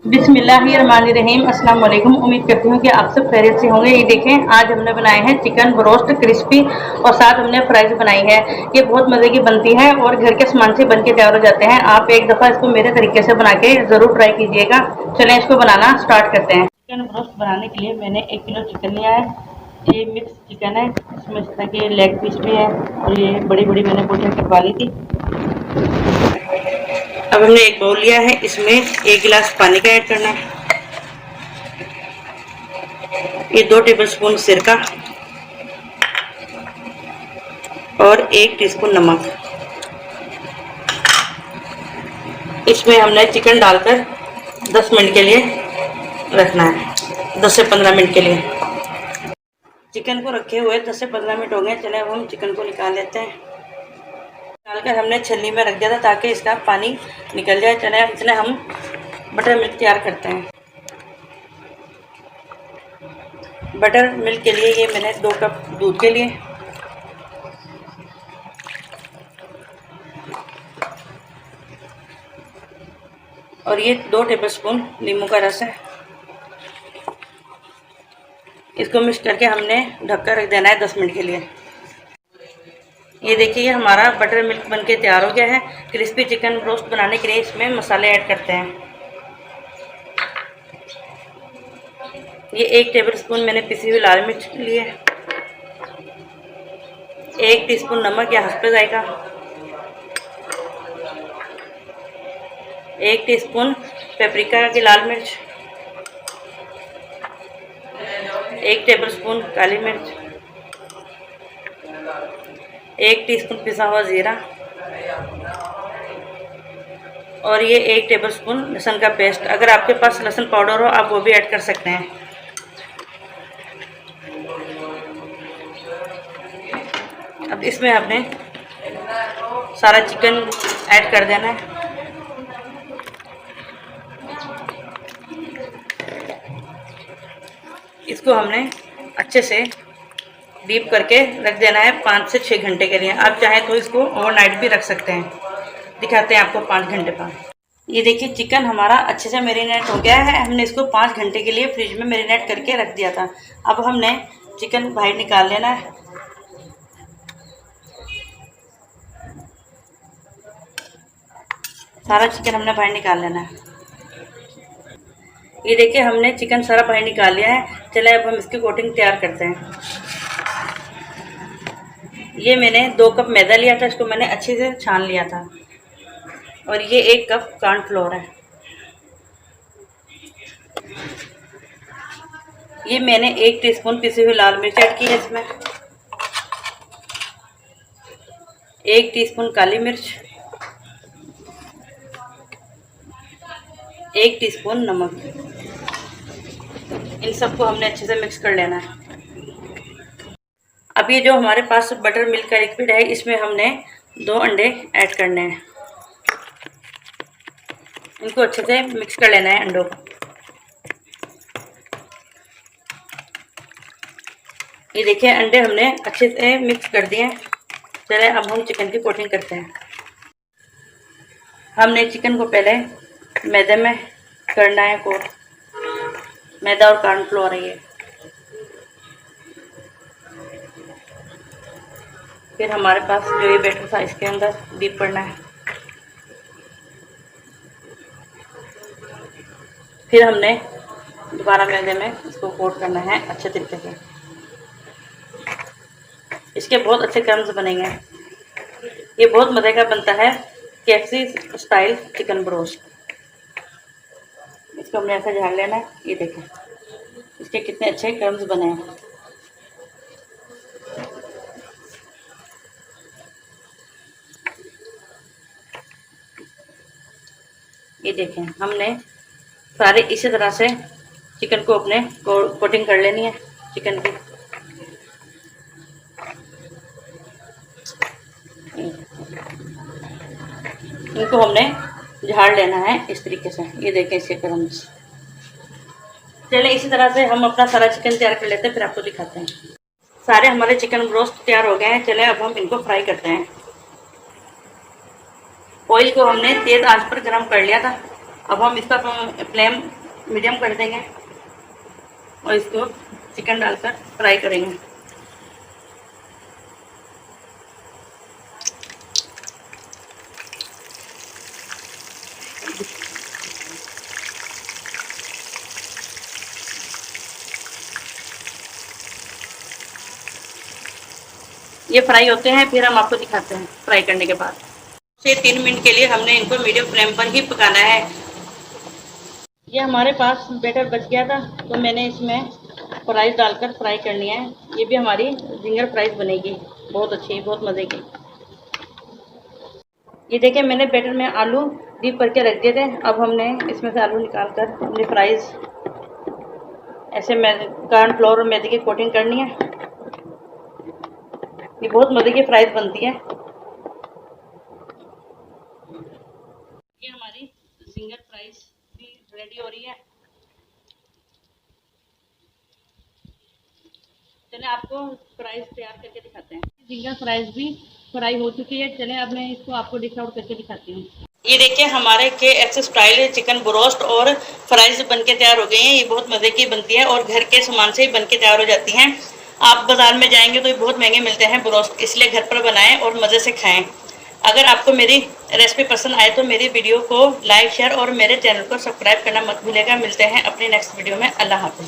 बिस्मिल्लाहिर्रहमानिर्रहीम। अस्सलाम वालेकुम। उम्मीद करती हूँ कि आप सब खैरियत से होंगे। ये देखें, आज हमने बनाए हैं चिकन ब्रोस्ट क्रिस्पी और साथ हमने फ्राइज बनाई है। ये बहुत मज़े की बनती है और घर के सामान से बन के तैयार हो जाते हैं। आप एक दफ़ा इसको मेरे तरीके से बना के ज़रूर ट्राई कीजिएगा। चलें इसको बनाना स्टार्ट करते हैं। चिकन ब्रोस्ट बनाने के लिए मैंने 1 किलो चिकन लिया है। ये मिक्स चिकन है, इसमें इस तरह के लेग पीस भी है और ये बड़ी बड़ी मैंने बोटियाँ कटवा ली थी। अब हमने एक बाउल लिया है, इसमें 1 गिलास पानी का ऐड करना है। ये 2 टेबलस्पून सिरका और 1 टीस्पून नमक। इसमें हमने चिकन डालकर 10 मिनट के लिए रखना है, 10 से 15 मिनट के लिए। चिकन को रखे हुए 10 से 15 मिनट हो गए। चले अब हम चिकन को निकाल लेते हैं। डालकर हमने छन्नी में रख दिया था ताकि इसका पानी निकल जाए। चले इसमें हम बटर मिल्क तैयार करते हैं। बटर मिल्क के लिए ये मैंने 2 कप दूध के लिए और ये 2 टेबलस्पून नींबू का रस है। इसको मिक्स करके हमने ढककर रख देना है 10 मिनट के लिए। ये देखिए हमारा बटर मिल्क बनके तैयार हो गया है। क्रिस्पी चिकन रोस्ट बनाने के लिए इसमें मसाले ऐड करते हैं। ये 1 टेबलस्पून मैंने पिसी हुई लाल मिर्च ली है, 1 टीस्पून नमक या हस्ब जायका, 1 टीस्पून पेपरिका की लाल मिर्च, 1 टेबलस्पून काली मिर्च, 1 टीस्पून पिसा हुआ ज़ीरा और ये 1 टेबलस्पून लहसुन का पेस्ट। अगर आपके पास लहसुन पाउडर हो आप वो भी ऐड कर सकते हैं। अब इसमें आपने सारा चिकन ऐड कर देना है। इसको हमने अच्छे से डीप करके रख देना है 5 से 6 घंटे के लिए। आप चाहें तो इसको ओवरनाइट भी रख सकते हैं। दिखाते हैं आपको 5 घंटे बाद। ये देखिए चिकन हमारा अच्छे से मैरिनेट हो गया है। हमने इसको 5 घंटे के लिए फ्रिज में मैरिनेट करके रख दिया था। अब हमने चिकन बाहर निकाल लेना है। सारा चिकन हमने बाहर निकाल लेना है। ये देखिए हमने चिकन सारा बाहर निकाल लिया है। चले अब हम इसकी कोटिंग तैयार करते हैं। ये मैंने 2 कप मैदा लिया था, इसको मैंने अच्छे से छान लिया था और ये 1 कप कॉर्नफ्लोर है। ये मैंने 1 टीस्पून पिसी हुई लाल मिर्च ऐड की है इसमें, 1 टीस्पून काली मिर्च, 1 टीस्पून नमक। इन सबको हमने अच्छे से मिक्स कर लेना है। अब ये जो हमारे पास बटर मिल्क का लिक्विड है इसमें हमने 2 अंडे ऐड करने हैं। इनको अच्छे से मिक्स कर लेना है अंडों को। ये देखिए अंडे हमने अच्छे से मिक्स कर दिए हैं। चलिए अब हम चिकन की कोटिंग करते हैं। हमने चिकन को पहले मैदे में करना है कोट। मैदा और कॉर्नफ्लोर है ये। फिर हमारे पास जो ये बैटर था इसके अंदर डीप करना है। फिर हमने दोबारा मैदे में इसको कोट करना है अच्छे तरीके से। इसके बहुत अच्छे क्रम्स बनेंगे। ये बहुत मज़े का बनता है KFC स्टाइल चिकन ब्रोस्ट। इसको हमने ऐसा झाड़ लेना है। ये देखें इसके कितने अच्छे क्रम्स बने हैं। ये देखें हमने सारे इसी तरह से चिकन को अपने कोटिंग कर लेनी है चिकन की। इनको हमने झाड़ लेना है इस तरीके से। ये देखें इसके क्रम्स। चलिए इसी तरह से हम अपना सारा चिकन तैयार कर लेते हैं, फिर आपको दिखाते हैं। सारे हमारे चिकन ब्रोस्ट तैयार हो गए हैं। चलिए अब हम इनको फ्राई करते हैं। ऑयल को हमने तेज आंच पर गर्म कर लिया था। अब हम इसका फ्लेम मीडियम कर देंगे और इसको चिकन डालकर फ्राई करेंगे। ये फ्राई होते हैं, फिर हम आपको दिखाते हैं फ्राई करने के बाद। से 3 मिनट के लिए हमने इनको मीडियम फ्लेम पर ही पकाना है। ये हमारे पास बैटर बच गया था, तो मैंने इसमें फ्राइज डालकर फ्राई करनी है। ये भी हमारी जिंगर फ्राइज बनेगी, बहुत अच्छी, बहुत मज़े की। ये देखिए, मैंने बैटर में आलू डीप करके रख दिए थे। अब हमने इसमें से आलू निकाल कर अपनी फ्राइज ऐसे कॉर्नफ्लोर और मैदे की कोटिंग करनी है। ये बहुत मज़े की फ्राइज बनती है। ये हमारी जिंगर फ्राइज भी रेडी हो रही है। चले आपको फ्राइज तैयार करके दिखाते हैं। जिंगर फ्राइज भी फ्राई हो चुकी है। चले अब मैं इसको आपको डिश आउट करके दिखाती हूँ। ये देखिए, हमारे KFC स्टाइल चिकन ब्रोस्ट और फ्राइज बनके तैयार हो गई हैं। ये बहुत मज़े की बनती है और घर के सामान से ही बनके तैयार हो जाती हैं। आप बाज़ार में जाएंगे तो ये बहुत महंगे मिलते हैं ब्रोस्ट, इसलिए घर पर बनाएं और मज़े से खाएं। अगर आपको मेरी रेसिपी पसंद आए तो मेरी वीडियो को लाइक, शेयर और मेरे चैनल को सब्सक्राइब करना मत भूलिएगा। मिलते हैं अपनी नेक्स्ट वीडियो में। अल्लाह हाफ़िज़।